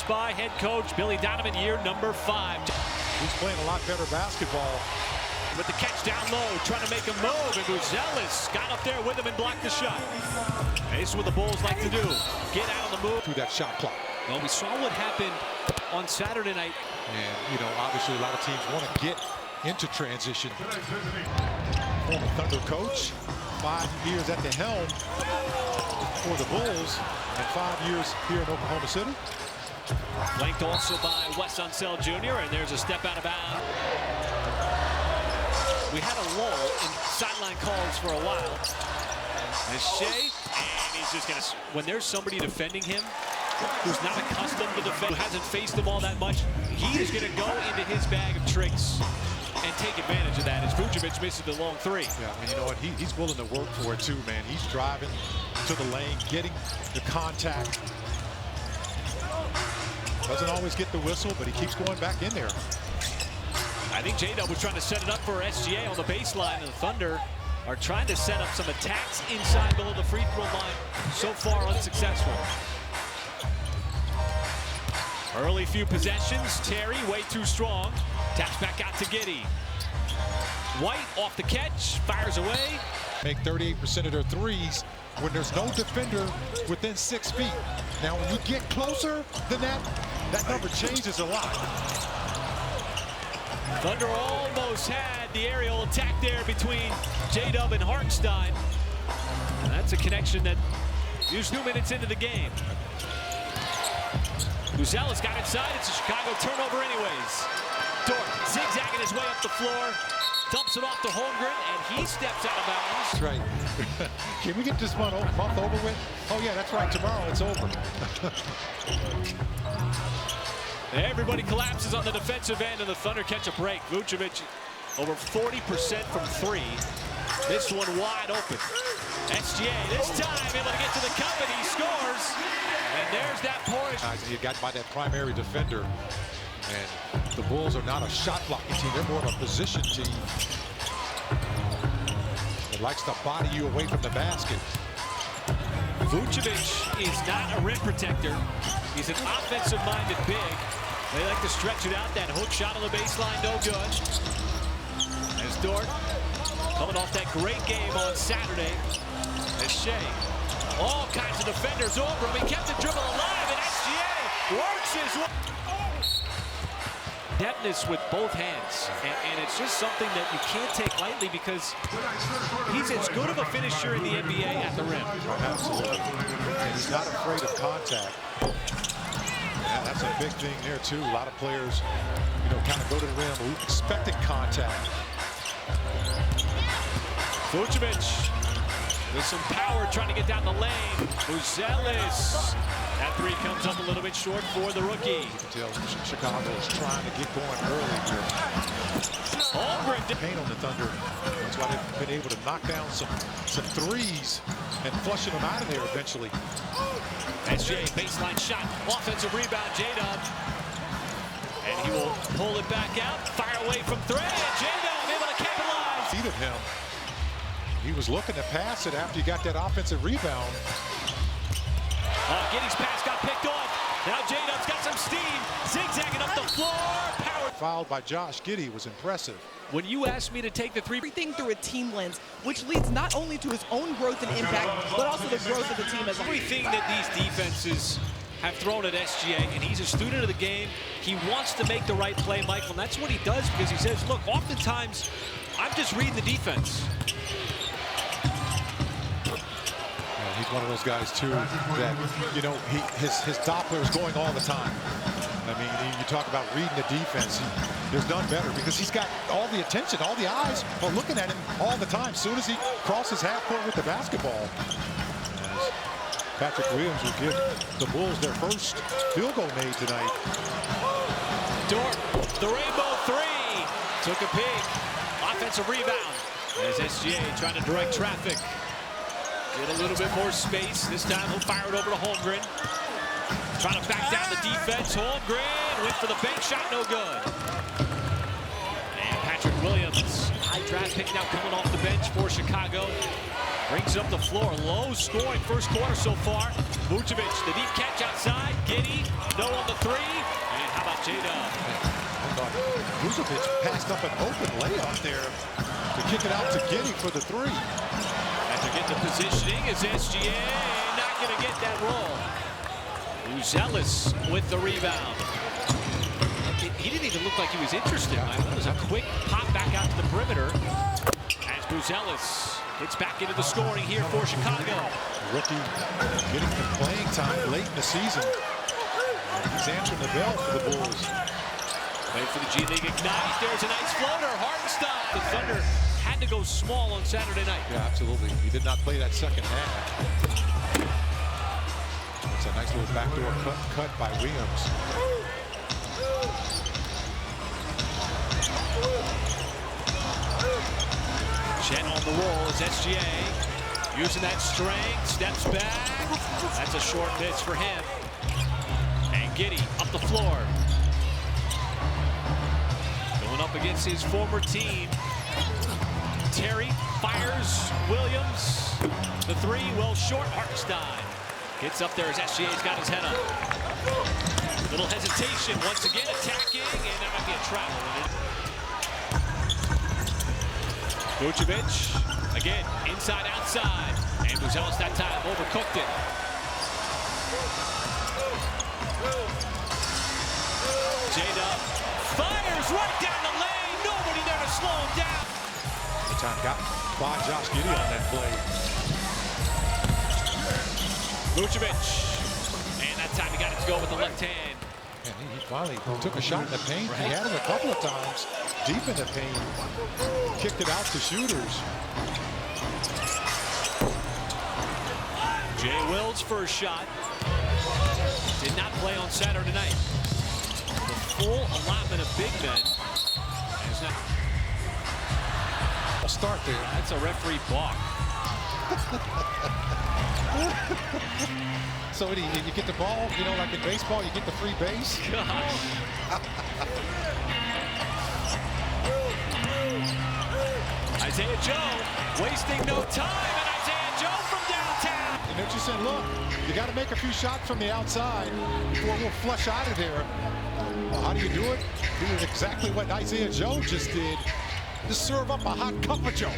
by head coach Billy Donovan, year number 5. He's playing a lot better basketball. With the catch down low, trying to make a move, and Buzelis got up there with him and blocked the shot. And this is what the Bulls like to do. Get out on the move. Through that shot clock. Well, we saw what happened on Saturday night. And, obviously a lot of teams want to get into transition. Former Thunder coach, 5 years at the helm for the Bulls, and 5 years here in Oklahoma City. Flanked also by Wes Unseld Jr., and there's a step out of bounds. We had a lull in sideline calls for a while. And Shea, and he's just going to, when there's somebody defending him who's not accustomed to defend, who hasn't faced them all that much, he is going to go into his bag of tricks and take advantage of that as Vucevic misses the long 3. Yeah, and you know what? He's willing to work for it too, man. He's driving to the lane, getting the contact. Doesn't always get the whistle, but he keeps going back in there. I think J-Dub was trying to set it up for SGA on the baseline, and the Thunder are trying to set up some attacks inside below the free throw line. So far unsuccessful. Early few possessions. Terry way too strong. Taps back out to Giddey. White off the catch, fires away. Make 38% of their threes when there's no defender within 6 feet. Now when you get closer than that, that number changes a lot. Thunder almost had the aerial attack there between J-Dub and Hartenstein. And that's a connection that used 2 minutes into the game. Buzelis got inside. It's a Chicago turnover anyways. Dort zigzagging his way up the floor. Dumps it off to Holmgren, and he steps out of bounds. That's right. Can we get this month over with? Oh, yeah, that's right. Tomorrow it's over. Everybody collapses on the defensive end, and the Thunder catch a break. Vucevic over 40% from 3. This one wide open. SGA this time able to get to the cup, and he scores. And there's that portion. He got by that primary defender. And the Bulls are not a shot blocking team. They're more of a position team that likes to body you away from the basket. Vucevic is not a rim protector. He's an offensive-minded big. They like to stretch it out. That hook shot on the baseline, no good. As Dort coming off that great game on Saturday. As Shea, all kinds of defenders over him. He kept the dribble alive, and SGA works his way. Depthness with both hands, and it's just something that you can't take lightly because he's as good of a finisher in the NBA at the rim. Absolutely. And he's not afraid of contact. Yeah, that's a big thing there too. A lot of players, kind of go to the rim expecting contact. Vucevic with some power trying to get down the lane. Buzelis. That 3 comes up a little bit short for the rookie. You can tell Chicago is trying to get going early here. Holmgren pain on the Thunder. That's why they've been able to knock down some threes and flushing them out of there eventually. SGA baseline shot, offensive rebound, J-Dub. And he will pull it back out, fire away from 3, and J-Dub able to capitalize. Feet of him. He was looking to pass it after he got that offensive rebound. Giddey's pass got picked off. Now J-Dub's got some steam, zigzagging up the floor. Power. Fouled by Josh Giddey was impressive. When you asked me to take the 3, everything through a team lens, which leads not only to his own growth and impact, but also the growth of the team as a whole. Everything that these defenses have thrown at SGA, and he's a student of the game. He wants to make the right play, Michael, and that's what he does because he says, look, oftentimes I'm just reading the defense. He's one of those guys too that his Doppler is going all the time. I mean, you talk about reading the defense. There's none better because he's got all the attention, all the eyes are looking at him all the time. As soon as he crosses half court with the basketball, as Patrick Williams will give the Bulls their first field goal made tonight. Dort, the rainbow 3, took a peek, offensive rebound. As SGA trying to direct traffic. Get a little bit more space. This time he'll fire it over to Holmgren. Trying to back down the defense. Holmgren went for the bank shot, no good. And Patrick Williams, high draft pick now coming off the bench for Chicago. Brings up the floor. Low scoring first quarter so far. Vucevic, the deep catch outside. Giddey, no on the three. And how about J-Dub? I thought Vucevic passed up an open layup there to kick it out to Giddey for the three. After getting the positioning is SGA. Not going to get that roll. Buzelis with the rebound. He didn't even look like he was interested. It was a quick pop back out to the perimeter. As Buzelis gets back into the scoring here for Chicago. Rookie getting the playing time late in the season. He's answering the bell for the Bulls. Wait for the G League Ignite. There's a nice floater. Hartenstein. The Thunder had to go small on Saturday night. Yeah, absolutely. He did not play that second half. It's a nice little backdoor cut by Williams. Chet on the roll is SGA. Using that strength, steps back. That's a short miss for him. And Giddey up the floor. Going up against his former team. Terry fires Williams. The three, well short. Hartenstein gets up there as SGA's got his head up. Little hesitation once again, attacking, and that might be a travel. Vucevic, again, inside, outside. And Buzelis that time overcooked it. J-Dub fires right down the lane. Nobody there to slow him down. The time got by Josh Giddey on that play. Vucevic. And that time he got it to go with the left hand. And he finally took a shot in the paint. He had him a couple of times deep in the paint. Kicked it out to shooters. Jay Will's first shot. Did not play on Saturday night. The full allotment of big men. I'll start there. That's a referee balk. So you get the ball, you know, like in baseball, you get the free base. Gosh. Isaiah Joe wasting no time, and Isaiah Joe from downtown. And they're just saying, look, you got to make a few shots from the outside before we'll flush out of there. Well, how do you do it? Do exactly what Isaiah Joe just did. Just serve up a hot cup of Joe.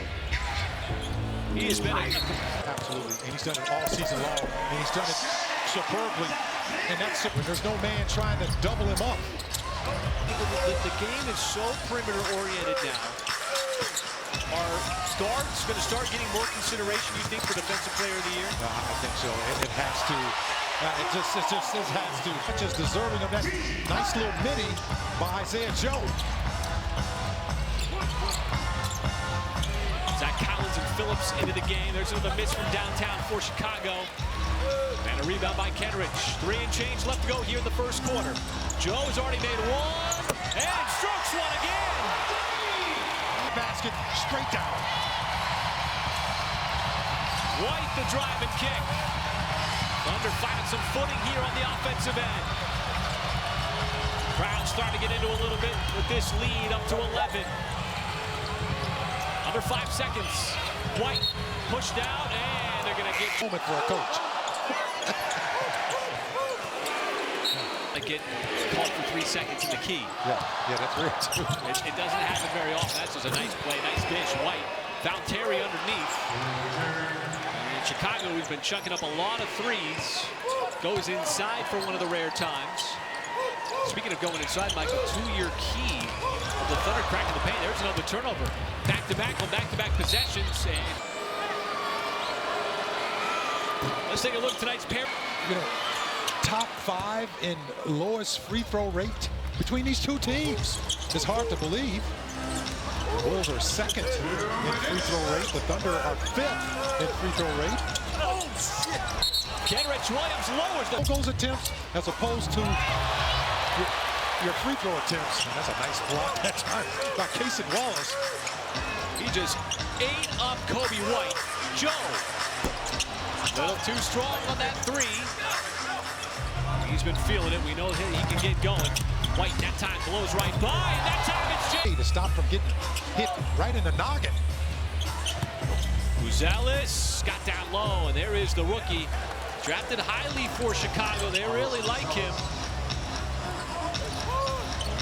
He has been absolutely, and he's done it all season long, and he's done it superbly. And that's there's no man trying to double him up. The game is so perimeter oriented now. Are guards going to start getting more consideration, you think, for Defensive Player of the Year? I think so. It has to. It just has to. Just deserving of that nice little midi by Isaiah Joe. Zach Collins and Phillips into the game. There's another miss from downtown for Chicago. And a rebound by Kenrich. 3 and change left to go here in the first quarter. Joe has already made one and strokes one again. Basket straight down. White the drive and kick. Thunder finding some footing here on the offensive end. Crowd starting to get into a little bit with this lead up to 11. Under 5 seconds. White pushed out, and they're going to get moment for a coach. Getting called for 3 seconds in the key. Yeah, that's real too. It doesn't happen very often. That's just a nice play, nice dish. White found Terry underneath. And Chicago, who's been chucking up a lot of threes, goes inside for one of the rare times. Speaking of going inside, Michael, 2-year key of the Thunder cracking the paint. There's another turnover. Back-to-back on back-to-back possessions. And let's take a look at tonight's pair. You know, top 5 in lowest free throw rate between these two teams. It's hard to believe. The Bulls are 2nd in free throw rate. The Thunder are 5th in free throw rate. Oh, shit. Kenrich Williams lowers the goals attempts as opposed to your free throw attempts. And that's a nice block that time by Cason Wallace. He just ate up Kobe White. Joe, a little too strong on that 3. He's been feeling it. We know he can get going. White that time blows right by, and that time it's Jay. To stop from getting hit right in the noggin. Buzelis. got down low, and there is the rookie. Drafted highly for Chicago. They really like him.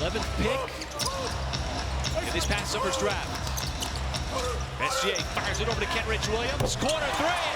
11th pick in this past summer's draft. SGA fires it over to Kenrich Williams. Corner three.